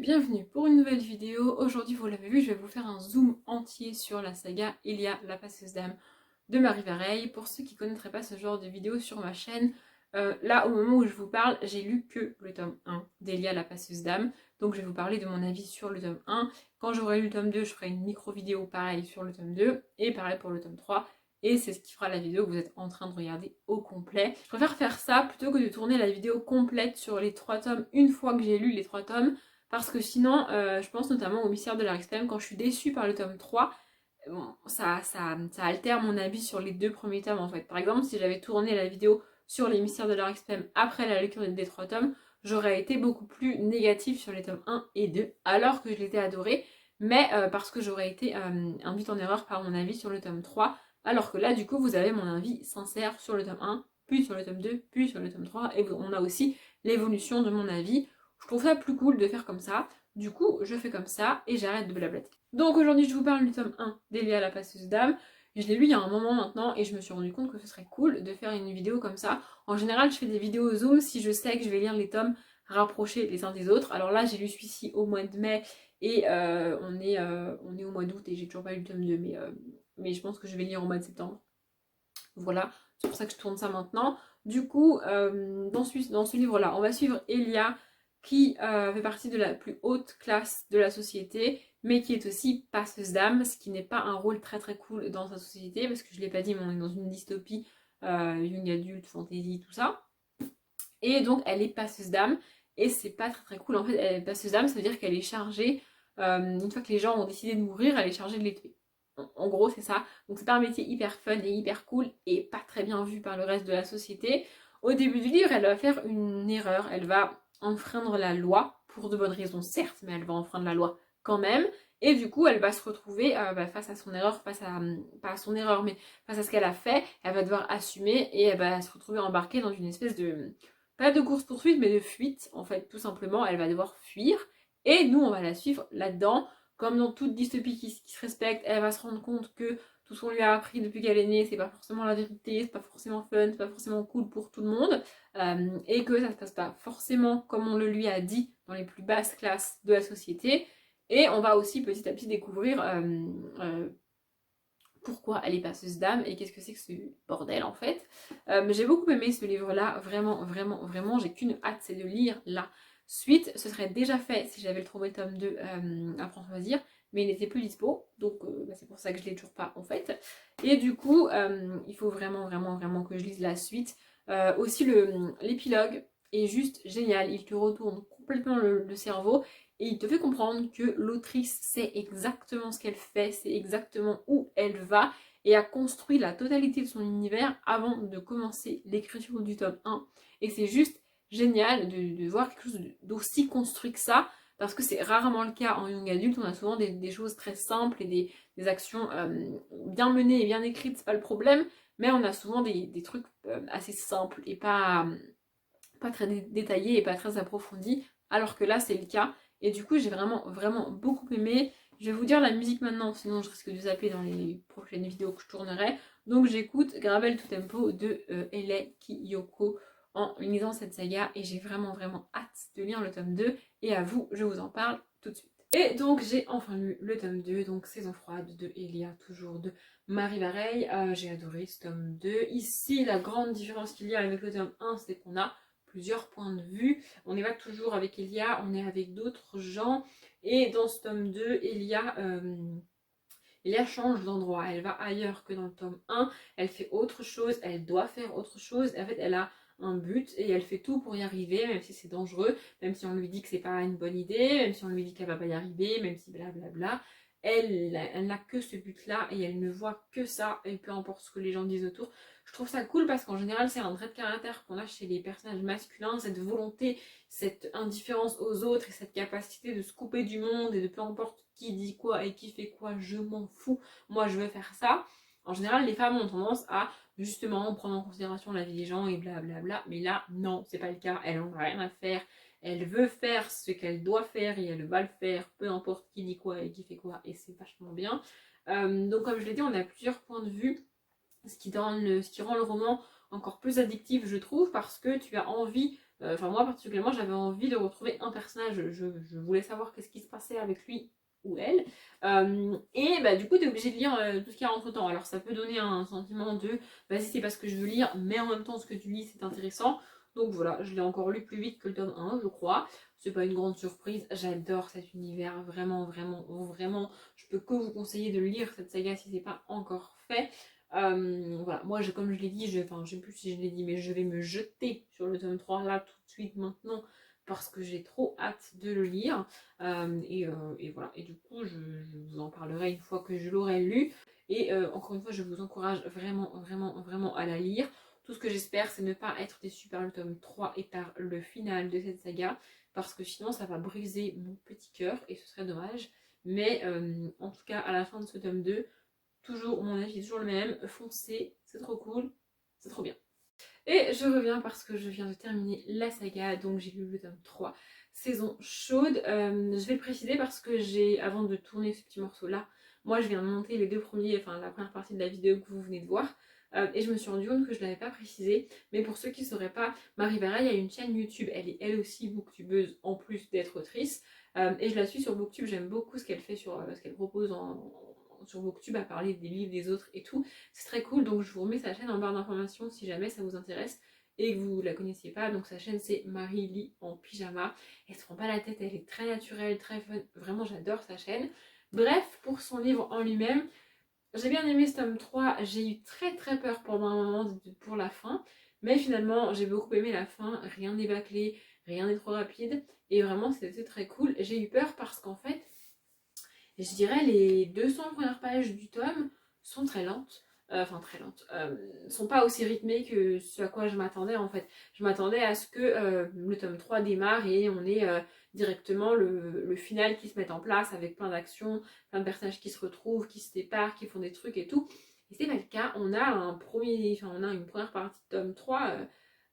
bienvenue pour une nouvelle vidéo. Aujourd'hui, vous l'avez vu, je vais vous faire un zoom entier sur la saga Elia, la passeuse d'âme de Marie Vareille. Pour ceux qui ne connaîtraient pas ce genre de vidéo sur ma chaîne, là, au moment où je vous parle, j'ai lu que le tome 1 d'Elia, la passeuse d'âme. Donc je vais vous parler de mon avis sur le tome 1. Quand j'aurai lu le tome 2, je ferai une micro-vidéo pareil sur le tome 2. Et pareil pour le tome 3. Et c'est ce qui fera la vidéo que vous êtes en train de regarder au complet. Je préfère faire ça plutôt que de tourner la vidéo complète sur les 3 tomes une fois que j'ai lu les 3 tomes. Parce que sinon, je pense notamment au Mystère de l'Arixpem, quand je suis déçue par le tome 3, bon, ça altère mon avis sur les 2 premiers tomes en fait. Par exemple, si j'avais tourné la vidéo sur les Mystères de l'Arixpem après la lecture des 3 tomes, j'aurais été beaucoup plus négative sur les tomes 1 et 2, alors que je l'étais adoré, mais parce que j'aurais été induite en erreur par mon avis sur le tome 3, alors que là, du coup, vous avez mon avis sincère sur le tome 1, puis sur le tome 2, puis sur le tome 3, et on a aussi l'évolution de mon avis. Je trouve ça plus cool de faire comme ça. Du coup, je fais comme ça et j'arrête de blablater. Donc aujourd'hui, je vous parle du tome 1 d'Elia la passeuse d'âme. Je l'ai lu il y a un moment maintenant et je me suis rendu compte que ce serait cool de faire une vidéo comme ça. En général, je fais des vidéos zoom si je sais que je vais lire les tomes rapprochés les uns des autres. Alors là, j'ai lu celui-ci au mois de mai et on est au mois d'août et j'ai toujours pas lu le tome 2, mais je pense que je vais lire au mois de septembre. Voilà, c'est pour ça que je tourne ça maintenant. Du coup, dans ce livre-là, on va suivre Elia qui fait partie de la plus haute classe de la société, mais qui est aussi passeuse d'âme, ce qui n'est pas un rôle très très cool dans sa société, parce que je ne l'ai pas dit, mais on est dans une dystopie, young adulte, fantasy, tout ça. Et donc elle est passeuse d'âme, et c'est pas très très cool. En fait, elle est passeuse d'âme, ça veut dire qu'elle est chargée, une fois que les gens ont décidé de mourir, elle est chargée de les tuer. En gros, c'est ça. Donc c'est pas un métier hyper fun et hyper cool et pas très bien vu par le reste de la société. Au début du livre, elle va faire une erreur. Elle va enfreindre la loi, pour de bonnes raisons certes, mais elle va enfreindre la loi quand même. Et du coup, elle va se retrouver face à son erreur, pas à son erreur, mais face à ce qu'elle a fait. Elle va devoir assumer et elle va se retrouver embarquée dans une espèce de, pas de course-poursuite, mais de fuite, en fait, tout simplement. Elle va devoir fuir. Et nous, on va la suivre là-dedans. Comme dans toute dystopie qui se respecte, elle va se rendre compte que tout ce qu'on lui a appris depuis qu'elle est née, c'est pas forcément la vérité, c'est pas forcément fun, c'est pas forcément cool pour tout le monde, et que ça se passe pas forcément comme on le lui a dit dans les plus basses classes de la société. Et on va aussi petit à petit découvrir pourquoi elle est passeuse d'âme et qu'est-ce que c'est que ce bordel en fait. J'ai beaucoup aimé ce livre-là, vraiment, vraiment, vraiment. J'ai qu'une hâte, c'est de lire la suite. Ce serait déjà fait si j'avais trouvé le tome 2 à prendre choisir, mais il n'était plus dispo, donc c'est pour ça que je l'ai toujours pas en fait. Et du coup, il faut vraiment, vraiment, vraiment que je lise la suite. Aussi, l'épilogue est juste génial, il te retourne complètement le cerveau. Et il te fait comprendre que l'autrice sait exactement ce qu'elle fait, sait exactement où elle va, et a construit la totalité de son univers avant de commencer l'écriture du tome 1. Et c'est juste génial de voir quelque chose d'aussi construit que ça, parce que c'est rarement le cas en young adulte. On a souvent des choses très simples et des actions bien menées et bien écrites, c'est pas le problème, mais on a souvent des trucs assez simples et pas très détaillés et pas très approfondis, alors que là c'est le cas. Et du coup, j'ai vraiment, vraiment beaucoup aimé. Je vais vous dire la musique maintenant, sinon je risque de zapper dans les prochaines vidéos que je tournerai. Donc j'écoute Gravel to Tempo de Ele Kiyoko en lisant cette saga. Et j'ai vraiment, vraiment hâte de lire le tome 2. Et à vous, je vous en parle tout de suite. Et donc j'ai enfin lu le tome 2, donc Saison froide de Elia, toujours de Marie Vareille. J'ai adoré ce tome 2. Ici, la grande différence qu'il y a avec le tome 1, c'est qu'on a plusieurs points de vue. On n'est pas toujours avec Elia, on est avec d'autres gens. Et dans ce tome 2, Elia change d'endroit. Elle va ailleurs que dans le tome 1. Elle fait autre chose, elle doit faire autre chose. En fait, elle a un but et elle fait tout pour y arriver, même si c'est dangereux, même si on lui dit que c'est pas une bonne idée, même si on lui dit qu'elle va pas y arriver, même si blablabla. Elle n'a que ce but-là et elle ne voit que ça, et peu importe ce que les gens disent autour. Je trouve ça cool parce qu'en général, c'est un trait de caractère qu'on a chez les personnages masculins, cette volonté, cette indifférence aux autres et cette capacité de se couper du monde et de peu importe qui dit quoi et qui fait quoi, je m'en fous, moi je veux faire ça. En général, les femmes ont tendance à justement prendre en considération la vie des gens et blablabla, mais là, non, c'est pas le cas, elle en a rien à faire. Elle veut faire ce qu'elle doit faire et elle va le faire, peu importe qui dit quoi et qui fait quoi, et c'est vachement bien. Donc comme je l'ai dit, on a plusieurs points de vue, ce qui rend le roman encore plus addictif, je trouve, parce que tu as envie Enfin moi particulièrement j'avais envie de retrouver un personnage, je voulais savoir qu'est-ce qui se passait avec lui ou elle. Et bah du coup t'es obligé de lire tout ce qu'il y a entre temps. Alors ça peut donner un sentiment de vas-y c'est pas ce que je veux lire, mais en même temps ce que tu lis c'est intéressant. Donc voilà, je l'ai encore lu plus vite que le tome 1 je crois. C'est pas une grande surprise, j'adore cet univers, vraiment, vraiment, vraiment. Je peux que vous conseiller de lire cette saga si c'est pas encore fait. Voilà, moi comme je l'ai dit, enfin je sais plus si je l'ai dit, mais je vais me jeter sur le tome 3 là tout de suite maintenant parce que j'ai trop hâte de le lire. Et voilà, et du coup je vous en parlerai une fois que je l'aurai lu. Et encore une fois, je vous encourage vraiment, vraiment, vraiment à la lire. Tout ce que j'espère, c'est ne pas être déçu par le tome 3 et par le final de cette saga, parce que sinon ça va briser mon petit cœur et ce serait dommage. Mais en tout cas, à la fin de ce tome 2, toujours, mon avis est toujours le même, foncez, c'est trop cool, c'est trop bien. Et je reviens parce que je viens de terminer la saga, donc j'ai lu le tome 3, saison chaude. Je vais le préciser parce que avant de tourner ce petit morceau là, moi je viens de monter les deux premiers, enfin la première partie de la vidéo que vous venez de voir. Et je me suis rendu compte que je ne l'avais pas précisé. Mais pour ceux qui ne sauraient pas, Marie Vareille a une chaîne YouTube. Elle est elle aussi booktubeuse en plus d'être autrice. Et je la suis sur Booktube. J'aime beaucoup ce qu'elle fait ce qu'elle propose sur Booktube à parler des livres des autres et tout. C'est très cool. Donc je vous remets sa chaîne en barre d'informations si jamais ça vous intéresse et que vous la connaissiez pas. Donc sa chaîne c'est Marie lit en pyjama. Elle se prend pas la tête. Elle est très naturelle, très fun. Vraiment j'adore sa chaîne. Bref, pour son livre en lui-même, j'ai bien aimé ce tome 3, j'ai eu très très peur pendant un moment pour la fin, mais finalement j'ai beaucoup aimé la fin, rien n'est bâclé, rien n'est trop rapide, et vraiment c'était très cool. J'ai eu peur parce qu'en fait, je dirais les 200 premières pages du tome sont très lentes. Enfin très lentes, sont pas aussi rythmées que ce à quoi je m'attendais en fait. Je m'attendais à ce que le tome 3 démarre et on ait directement le final qui se mette en place avec plein d'actions, plein de personnages qui se retrouvent, qui se séparent, qui font des trucs et tout. Et c'est pas le cas, on a on a une première partie de tome 3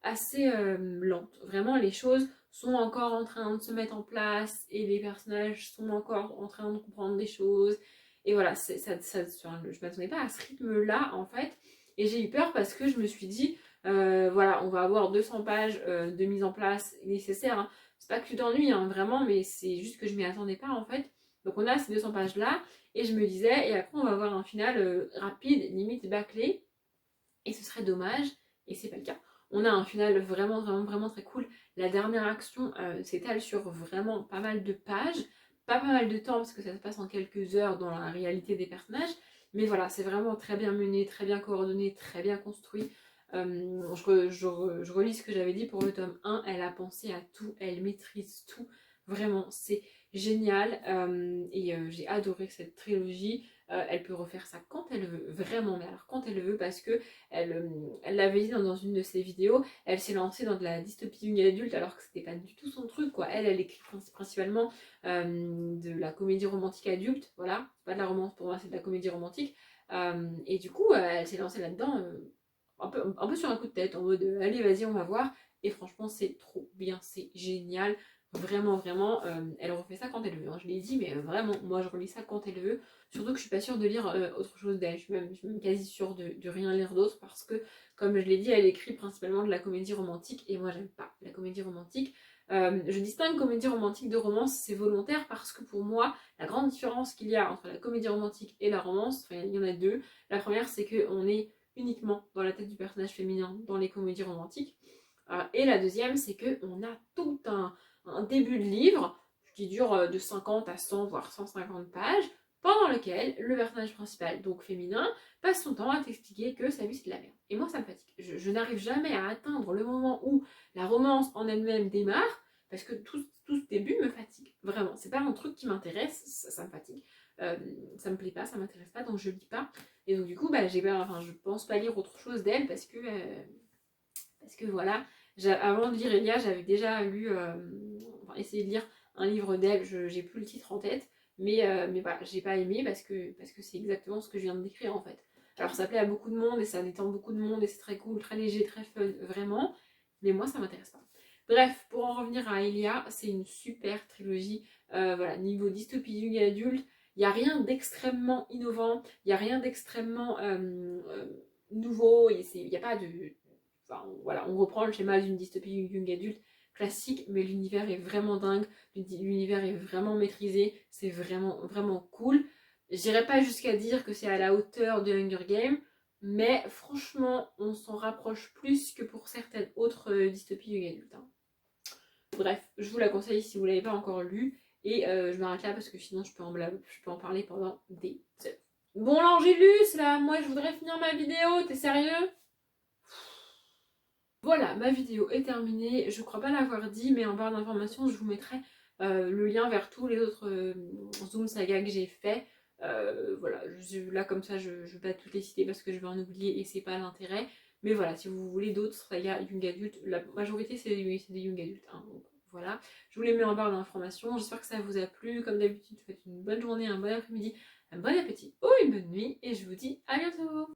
assez lente. Vraiment les choses sont encore en train de se mettre en place et les personnages sont encore en train de comprendre des choses. Et voilà, je m'attendais pas à ce rythme-là en fait. Et j'ai eu peur parce que je me suis dit, voilà, on va avoir 200 pages de mise en place nécessaires. Hein. C'est pas que tu t'ennuies, hein, vraiment, mais c'est juste que je m'y attendais pas en fait. Donc on a ces 200 pages-là et je me disais, et après on va avoir un final rapide, limite bâclé. Et ce serait dommage, et c'est pas le cas. On a un final vraiment, vraiment, vraiment très cool. La dernière action s'étale sur vraiment pas mal de pages, pas mal de temps parce que ça se passe en quelques heures dans la réalité des personnages. Mais voilà, c'est vraiment très bien mené, très bien coordonné, très bien construit. Je relis ce que j'avais dit pour le tome 1. Elle a pensé à tout, elle maîtrise tout. Vraiment, c'est génial. Et j'ai adoré cette trilogie. Elle peut refaire ça quand elle veut, vraiment, mais alors quand elle veut, parce que elle l'avait dit dans une de ses vidéos, elle s'est lancée dans de la dystopie young adulte alors que c'était pas du tout son truc, quoi. Elle écrit principalement de la comédie romantique adulte, voilà. C'est pas de la romance pour moi, c'est de la comédie romantique. Et du coup, elle s'est lancée là-dedans un peu sur un coup de tête, en mode allez, vas-y, on va voir. Et franchement, c'est trop bien, c'est génial. Vraiment, vraiment, elle refait ça quand elle veut. Hein. Je l'ai dit, mais vraiment, moi je relis ça quand elle veut. Surtout que je suis pas sûre de lire autre chose d'elle. Je suis même quasi sûre de rien lire d'autre parce que, comme je l'ai dit, elle écrit principalement de la comédie romantique et moi j'aime pas la comédie romantique. Je distingue comédie romantique de romance, c'est volontaire parce que pour moi, la grande différence qu'il y a entre la comédie romantique et la romance, enfin il y en a deux. La première, c'est qu'on est uniquement dans la tête du personnage féminin dans les comédies romantiques. Et la deuxième, c'est qu'on a tout un début de livre qui dure de 50 à 100 voire 150 pages pendant lequel le personnage principal, donc féminin, passe son temps à t'expliquer que sa vie c'est de la merde. Et moi ça me fatigue. Je n'arrive jamais à atteindre le moment où la romance en elle-même démarre parce que tout ce début me fatigue. Vraiment, c'est pas un truc qui m'intéresse, ça me fatigue. Ça me plaît pas, ça m'intéresse pas, donc je lis pas. Et donc du coup, je pense pas lire autre chose d'elle parce que voilà, avant de lire Elia, j'avais déjà lu, essayé de lire un livre d'elle, j'ai plus le titre en tête, mais voilà, j'ai pas aimé parce que c'est exactement ce que je viens de décrire en fait. Alors ça plaît à beaucoup de monde et ça détend beaucoup de monde et c'est très cool, très léger, très fun, vraiment, mais moi ça m'intéresse pas. Bref, pour en revenir à Elia, c'est une super trilogie, voilà, niveau dystopie young adulte, il n'y a rien d'extrêmement innovant, il n'y a rien d'extrêmement nouveau, il n'y a pas de... Enfin, voilà, on reprend le schéma d'une dystopie young adulte, classique, mais l'univers est vraiment dingue, l'univers est vraiment maîtrisé, c'est vraiment, vraiment cool. J'irai pas jusqu'à dire que c'est à la hauteur de Hunger Games, mais franchement, on s'en rapproche plus que pour certaines autres dystopies young adultes, hein. Bref, je vous la conseille si vous l'avez pas encore lu. Et je m'arrête là parce que sinon je peux en parler pendant des heures. Bon l'Angélus, là, moi je voudrais finir ma vidéo, t'es sérieux? Voilà, ma vidéo est terminée. Je crois pas l'avoir dit, mais en barre d'informations, je vous mettrai le lien vers tous les autres Zoom Saga que j'ai fait. Voilà, là comme ça, je vais pas toutes les citer parce que je vais en oublier et c'est pas l'intérêt. Mais voilà, si vous voulez d'autres sagas Young Adult, la majorité c'est des Young Adult, hein, donc voilà. Je vous les mets en barre d'informations. J'espère que ça vous a plu. Comme d'habitude, faites une bonne journée, un bon après-midi, un bon appétit ou une bonne nuit. Et je vous dis à bientôt.